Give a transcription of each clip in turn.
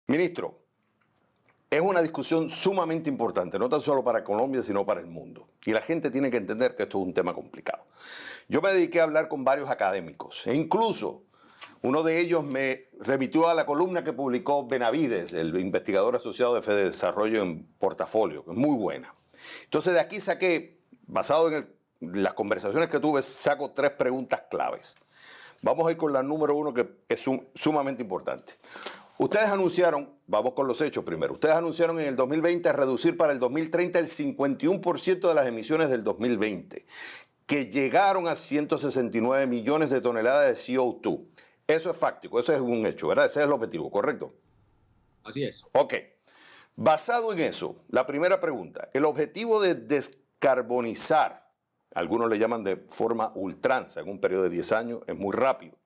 Ministro, es una discusión sumamente importante, no tan solo para Colombia, sino para el mundo. Y la gente tiene que entender que esto es un tema complicado. Yo me dediqué a hablar con varios académicos e incluso uno de ellos me remitió a la columna que publicó Benavides, el investigador asociado de Fede Desarrollo en Portafolio, que es muy buena. Entonces de aquí saqué, basado en las conversaciones que tuve, saco 3 preguntas claves. Vamos a ir con la número 1, que es sumamente importante. Ustedes anunciaron, vamos con los hechos primero, ustedes anunciaron en el 2020 reducir para el 2030 el 51% de las emisiones del 2020, que llegaron a 169 millones de toneladas de CO2. Eso es fáctico, eso es un hecho, ¿verdad? Ese es el objetivo, ¿correcto? Así es. Ok. Basado en eso, la primera pregunta, el objetivo de descarbonizar, algunos le llaman de forma ultranza, en un periodo de 10 años, es muy rápido.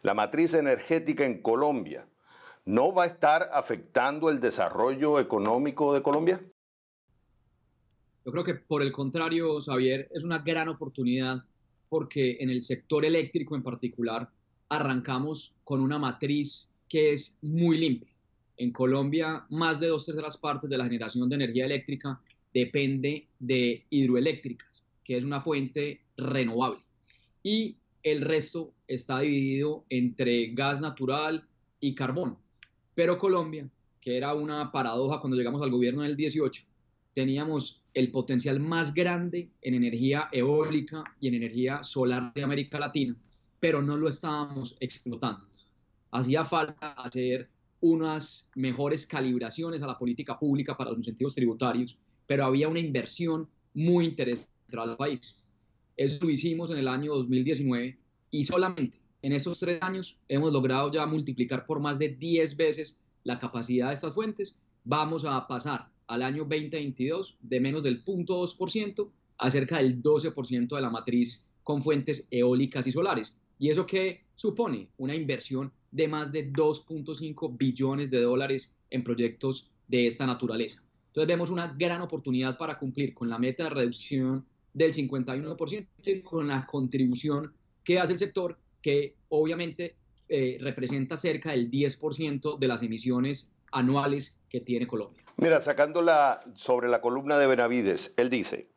La matriz energética en Colombia, ¿no va a estar afectando el desarrollo económico de Colombia? Yo creo que por el contrario, Xavier, es una gran oportunidad porque en el sector eléctrico en particular arrancamos con una matriz que es muy limpia. En Colombia, más de 2/3 de la generación de energía eléctrica depende de hidroeléctricas, que es una fuente renovable. Y el resto está dividido entre gas natural y carbón. Pero Colombia, que era una paradoja cuando llegamos al gobierno en el 18, teníamos el potencial más grande en energía eólica y en energía solar de América Latina, pero no lo estábamos explotando. Hacía falta hacer unas mejores calibraciones a la política pública para los incentivos tributarios, pero había una inversión muy interesante para el país. Eso lo hicimos en el año 2019 y solamente en esos 3 años hemos logrado ya multiplicar por más de 10 veces la capacidad de estas fuentes. Vamos a pasar al año 2022 de menos del 0.2% a cerca del 12% de la matriz con fuentes eólicas y solares. ¿Y eso qué supone? Una inversión de más de 2.5 billones de dólares en proyectos de esta naturaleza. Entonces vemos una gran oportunidad para cumplir con la meta de reducción del 51% y con la contribución que hace el sector, que obviamente representa cerca del 10% de las emisiones anuales que tiene Colombia. Mira, sacándola sobre la columna de Benavides, él dice,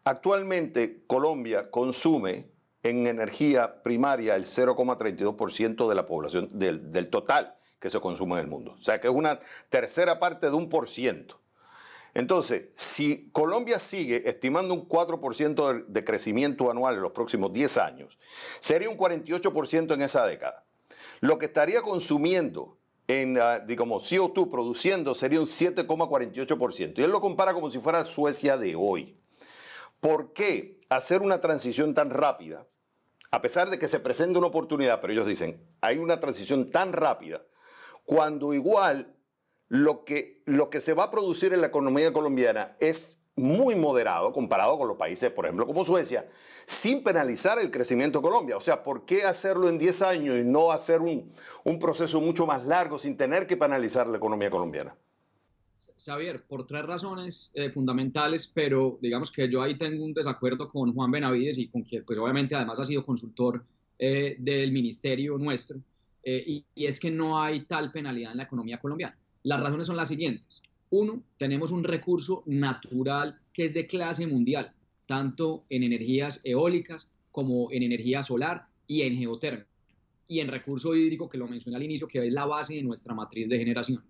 actualmente Colombia consume en energía primaria el 0,32% de la población, del total que se consume en el mundo. O sea que es una tercera parte de 1%. Entonces, si Colombia sigue estimando un 4% de crecimiento anual en los próximos 10 años, sería un 48% en esa década. Lo que estaría consumiendo en, digamos, CO2 produciendo sería un 7,48%. Y él lo compara como si fuera Suecia de hoy. ¿Por qué hacer una transición tan rápida? A pesar de que se presenta una oportunidad, pero ellos dicen, hay una transición tan rápida, cuando igual lo que se va a producir en la economía colombiana es muy moderado comparado con los países, por ejemplo, como Suecia, sin penalizar el crecimiento de Colombia. O sea, ¿por qué hacerlo en 10 años y no hacer un proceso mucho más largo sin tener que penalizar la economía colombiana? Xavier, por 3 razones fundamentales, pero digamos que yo ahí tengo un desacuerdo con Juan Benavides y con quien pues obviamente además ha sido consultor del ministerio nuestro, y es que no hay tal penalidad en la economía colombiana. Las razones son las siguientes. Uno, tenemos un recurso natural que es de clase mundial, tanto en energías eólicas como en energía solar y en geotérmica, y en recurso hídrico, que lo mencioné al inicio, que es la base de nuestra matriz de generación.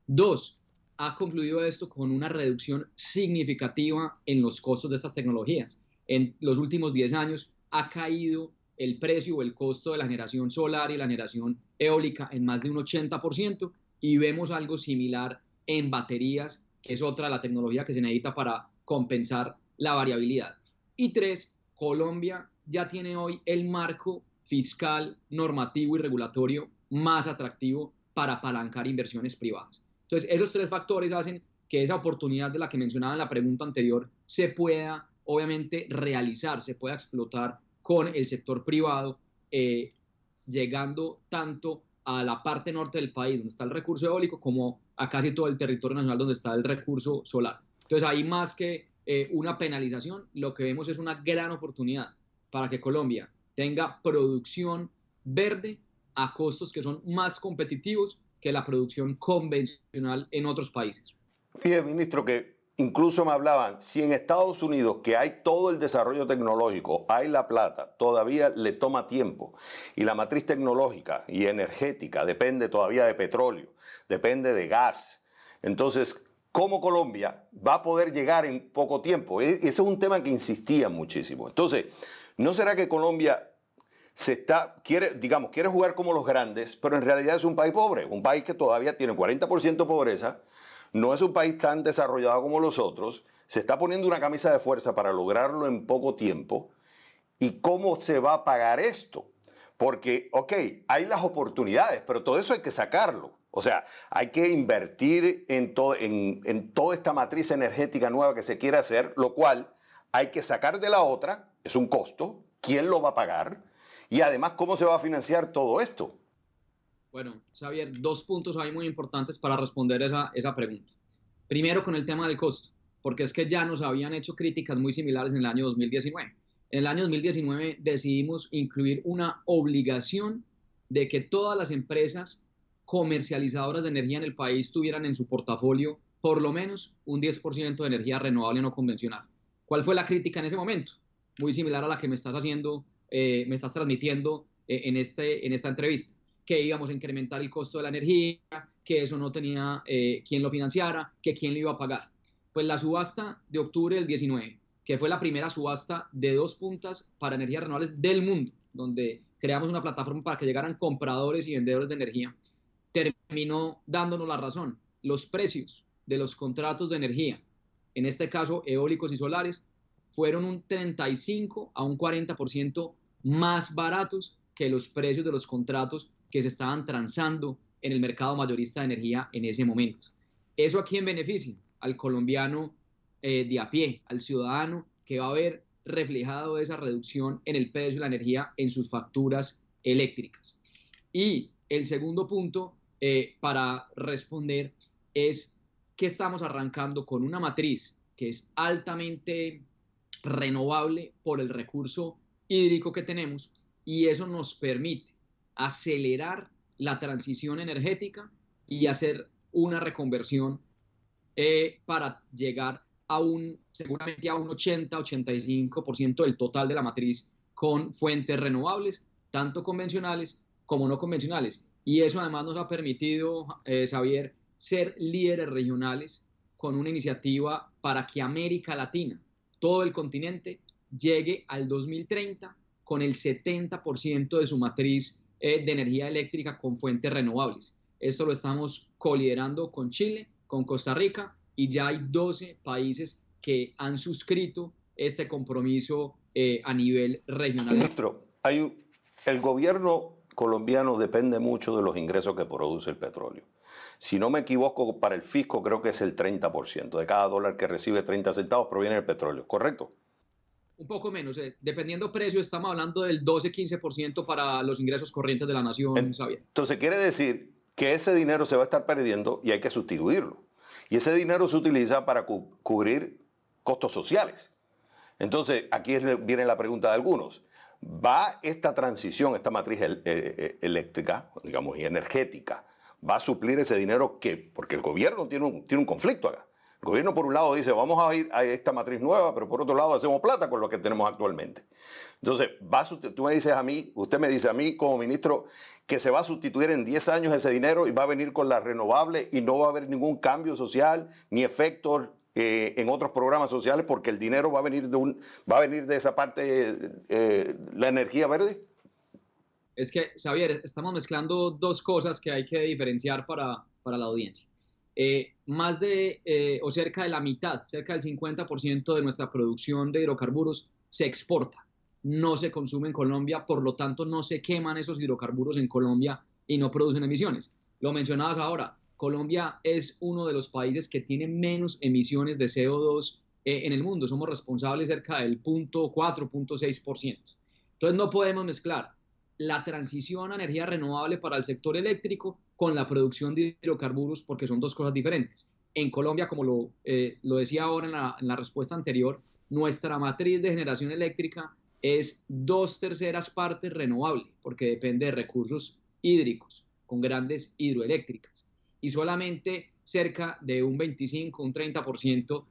Dos, ha concluido esto con una reducción significativa en los costos de estas tecnologías. En los últimos 10 años ha caído el precio o el costo de la generación solar y la generación eólica en más de un 80%, y vemos algo similar en baterías, que es otra de la tecnología que se necesita para compensar la variabilidad. Y tres, Colombia ya tiene hoy el marco fiscal, normativo y regulatorio más atractivo para apalancar inversiones privadas. Entonces, esos 3 factores hacen que esa oportunidad de la que mencionaba en la pregunta anterior se pueda, obviamente, realizar, se pueda explotar con el sector privado, llegando tanto a la parte norte del país, donde está el recurso eólico, como a casi todo el territorio nacional, donde está el recurso solar. Entonces, ahí más que una penalización, lo que vemos es una gran oportunidad para que Colombia tenga producción verde a costos que son más competitivos que la producción convencional en otros países. Fíjese, ministro, que incluso me hablaban, si en Estados Unidos, que hay todo el desarrollo tecnológico, hay la plata, todavía le toma tiempo. Y la matriz tecnológica y energética depende todavía de petróleo, depende de gas. Entonces, ¿cómo Colombia va a poder llegar en poco tiempo? Ese es un tema que insistía muchísimo. Entonces, ¿no será que Colombia quiere jugar como los grandes, pero en realidad es un país pobre, un país que todavía tiene 40% de pobreza, no es un país tan desarrollado como los otros, se está poniendo una camisa de fuerza para lograrlo en poco tiempo? ¿Y cómo se va a pagar esto? Porque, ok, hay las oportunidades, pero todo eso hay que sacarlo. O sea, hay que invertir en toda esta matriz energética nueva que se quiere hacer, lo cual hay que sacar de la otra, es un costo, ¿quién lo va a pagar? Y además, ¿cómo se va a financiar todo esto? Bueno, Xavier, dos puntos ahí muy importantes para responder esa pregunta. Primero, con el tema del costo, porque es que ya nos habían hecho críticas muy similares en el año 2019. En el año 2019 decidimos incluir una obligación de que todas las empresas comercializadoras de energía en el país tuvieran en su portafolio por lo menos un 10% de energía renovable no convencional. ¿Cuál fue la crítica en ese momento? Muy similar a la que me estás haciendo, me estás transmitiendo en esta entrevista, que íbamos a incrementar el costo de la energía, que eso no tenía quien lo financiara, que quién lo iba a pagar. Pues la subasta de octubre del 19, que fue la primera subasta de 2 puntas para energías renovables del mundo, donde creamos una plataforma para que llegaran compradores y vendedores de energía, terminó dándonos la razón. Los precios de los contratos de energía, en este caso eólicos y solares, fueron un 35 a un 40% más baratos que los precios de los contratos que se estaban transando en el mercado mayorista de energía en ese momento. ¿Eso a quién beneficia? Al colombiano de a pie, al ciudadano que va a ver reflejado esa reducción en el precio de la energía en sus facturas eléctricas. Y el segundo punto para responder es que estamos arrancando con una matriz que es altamente renovable por el recurso hídrico que tenemos, y eso nos permite acelerar la transición energética y hacer una reconversión para llegar seguramente a un 80-85% del total de la matriz con fuentes renovables, tanto convencionales como no convencionales. Y eso además nos ha permitido, Xavier, ser líderes regionales con una iniciativa para que América Latina, todo el continente, llegue al 2030 con el 70% de su matriz de energía eléctrica con fuentes renovables. Esto lo estamos coliderando con Chile, con Costa Rica, y ya hay 12 países que han suscrito este compromiso a nivel regional. Ministro, el gobierno colombiano depende mucho de los ingresos que produce el petróleo. Si no me equivoco, para el fisco creo que es el 30%. De cada dólar que recibe, 30 centavos proviene del petróleo, ¿correcto? Un poco menos, dependiendo precio, estamos hablando del 12-15% para los ingresos corrientes de la nación, Xavier. Entonces quiere decir que ese dinero se va a estar perdiendo y hay que sustituirlo. Y ese dinero se utiliza para cubrir costos sociales. Entonces, aquí viene la pregunta de algunos. ¿Va esta transición, esta matriz eléctrica, digamos, y energética, va a suplir ese dinero porque el gobierno tiene un conflicto acá? El gobierno por un lado dice, vamos a ir a esta matriz nueva, pero por otro lado hacemos plata con lo que tenemos actualmente. Entonces, usted me dice a mí como ministro que se va a sustituir en 10 años ese dinero y va a venir con la renovable y no va a haber ningún cambio social ni efectos en otros programas sociales porque el dinero va a venir de esa parte, la energía verde. Es que, Xavier, estamos mezclando dos cosas que hay que diferenciar para la audiencia. Más de o cerca de la mitad, cerca del 50% de nuestra producción de hidrocarburos se exporta, no se consume en Colombia, por lo tanto no se queman esos hidrocarburos en Colombia y no producen emisiones. Lo mencionabas ahora, Colombia es uno de los países que tiene menos emisiones de CO2 en el mundo, somos responsables cerca del 0.4-0.6%. Entonces no podemos mezclar la transición a energía renovable para el sector eléctrico con la producción de hidrocarburos, porque son dos cosas diferentes. En Colombia, como lo decía ahora en la respuesta anterior, nuestra matriz de generación eléctrica es 2/3 partes renovable, porque depende de recursos hídricos. con grandes hidroeléctricas. Y solamente cerca de un 25, un 30%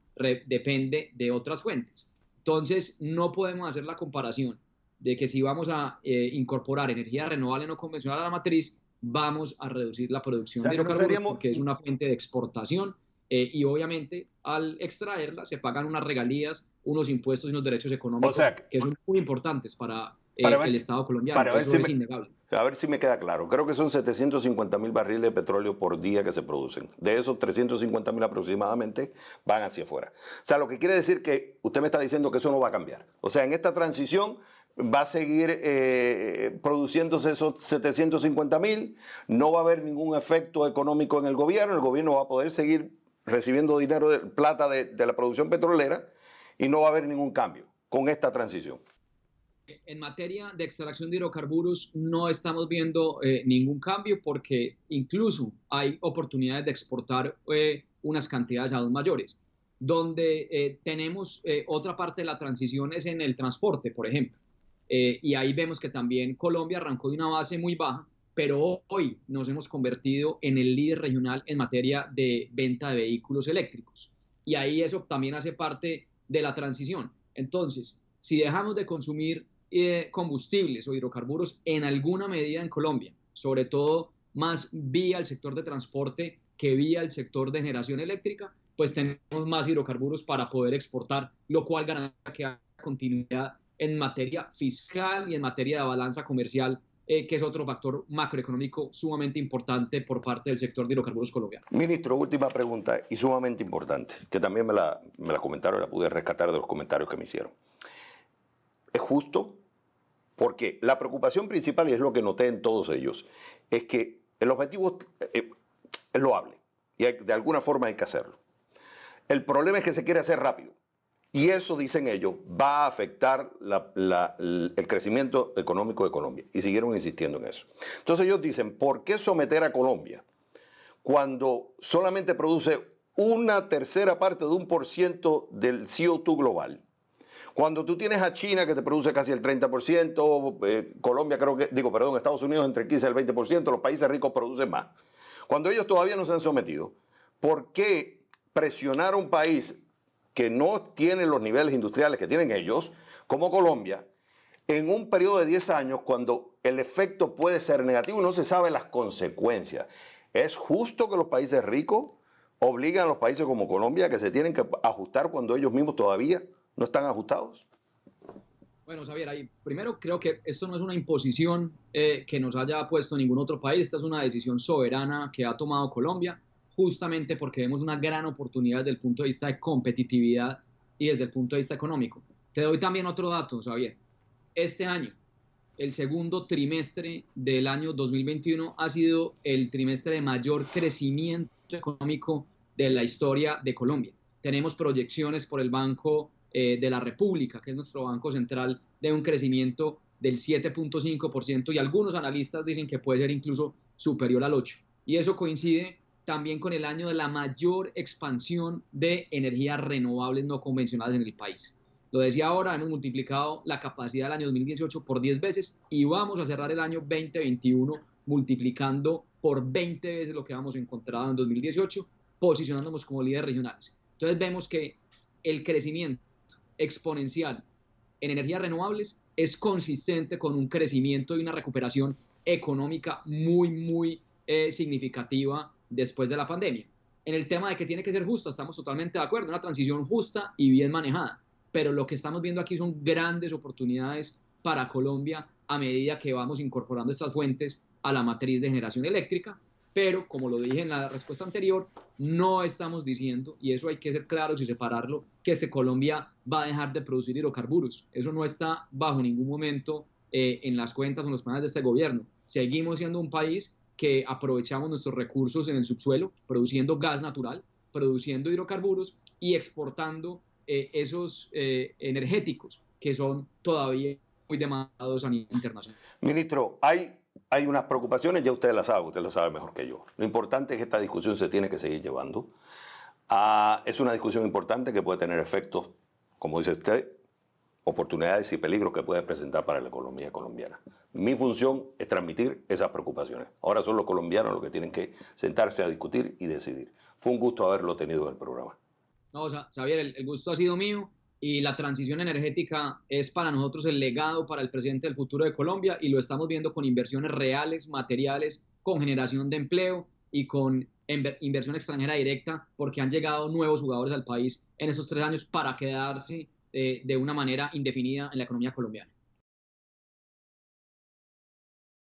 depende de otras fuentes. Entonces, no podemos hacer la comparación de que si vamos a incorporar energía renovable no convencional a la matriz, vamos a reducir la O producción sea, de que no hidrocarburos seríamos, porque es una fuente de exportación y obviamente al extraerla se pagan unas regalías, unos impuestos y unos derechos o económicos sea, que son muy importantes para para ver el si, Estado colombiano. para ver Eso si es me, innegable. a ver si me queda claro. Creo que son 750.000 barriles de petróleo por día que se producen. De esos 350.000 aproximadamente van hacia afuera. O sea, lo que quiere decir que usted me está diciendo que eso no va a cambiar. O sea, en esta transición va a seguir produciéndose esos 750.000, no va a haber ningún efecto económico en el gobierno va a poder seguir recibiendo dinero, plata de la producción petrolera y no va a haber ningún cambio con esta transición. En materia de extracción de hidrocarburos no estamos viendo ningún cambio porque incluso hay oportunidades de exportar unas cantidades aún mayores. Donde tenemos otra parte de la transición es en el transporte, por ejemplo. Y ahí vemos que también Colombia arrancó de una base muy baja, pero hoy nos hemos convertido en el líder regional en materia de venta de vehículos eléctricos. Y ahí eso también hace parte de la transición. Entonces, si dejamos de consumir combustibles o hidrocarburos en alguna medida en Colombia, sobre todo más vía el sector de transporte que vía el sector de generación eléctrica, pues tenemos más hidrocarburos para poder exportar, lo cual garantiza que haya continuidad en materia fiscal y en materia de balanza comercial, que es otro factor macroeconómico sumamente importante por parte del sector de hidrocarburos colombiano. Ministro, última pregunta y sumamente importante, que también me la comentaron, la pude rescatar de los comentarios que me hicieron. ¿Es justo? Porque la preocupación principal, y es lo que noté en todos ellos, es que el objetivo es loable y de alguna forma hay que hacerlo. El problema es que se quiere hacer rápido. Y eso, dicen ellos, va a afectar el crecimiento económico de Colombia. Y siguieron insistiendo en eso. Entonces ellos dicen, ¿por qué someter a Colombia cuando solamente produce una tercera parte de 1% del CO2 global? Cuando tú tienes a China que te produce casi el 30%, Colombia Estados Unidos entre el 15 y el 20%, los países ricos producen más. Cuando ellos todavía no se han sometido, ¿por qué presionar a un país que no tiene los niveles industriales que tienen ellos, como Colombia, en un periodo de 10 años cuando el efecto puede ser negativo y no se sabe las consecuencias? ¿Es justo que los países ricos obliguen a los países como Colombia que se tienen que ajustar cuando ellos mismos todavía no están ajustados? Bueno, Xavier, ahí, primero creo que esto no es una imposición que nos haya puesto ningún otro país, esta es una decisión soberana que ha tomado Colombia, justamente porque vemos una gran oportunidad desde el punto de vista de competitividad y desde el punto de vista económico. Te doy también otro dato, Xavier. Este año, el segundo trimestre del año 2021 ha sido el trimestre de mayor crecimiento económico de la historia de Colombia. Tenemos proyecciones por el Banco de la República, que es nuestro banco central, de un crecimiento del 7.5% y algunos analistas dicen que puede ser incluso superior al 8%. Y eso coincide también con el año de la mayor expansión de energías renovables no convencionales en el país. Lo decía ahora, hemos multiplicado la capacidad del año 2018 por 10 veces y vamos a cerrar el año 2021 multiplicando por 20 veces lo que hemos encontrado en 2018, posicionándonos como líderes regionales. Entonces vemos que el crecimiento exponencial en energías renovables es consistente con un crecimiento y una recuperación económica muy significativa después de la pandemia. En el tema de que tiene que ser justa, estamos totalmente de acuerdo, una transición justa y bien manejada, pero lo que estamos viendo aquí son grandes oportunidades para Colombia a medida que vamos incorporando estas fuentes a la matriz de generación eléctrica, pero como lo dije en la respuesta anterior, no estamos diciendo, y eso hay que ser claros y separarlo, que Colombia va a dejar de producir hidrocarburos. Eso no está bajo ningún momento en las cuentas o en los planes de este gobierno. Seguimos siendo un país que aprovechamos nuestros recursos en el subsuelo, produciendo gas natural, produciendo hidrocarburos y exportando esos energéticos que son todavía muy demandados a nivel internacional. Ministro, hay unas preocupaciones, ya usted las sabe mejor que yo. Lo importante es que esta discusión se tiene que seguir llevando. Es una discusión importante que puede tener efectos, como dice usted, oportunidades y peligros que puede presentar para la economía colombiana. Mi función es transmitir esas preocupaciones. Ahora son los colombianos los que tienen que sentarse a discutir y decidir. Fue un gusto haberlo tenido en el programa. No, Xavier, el gusto ha sido mío y la transición energética es para nosotros el legado para el presente del futuro de Colombia y lo estamos viendo con inversiones reales, materiales, con generación de empleo y con inversión extranjera directa porque han llegado nuevos jugadores al país en esos 3 años para quedarse de una manera indefinida en la economía colombiana.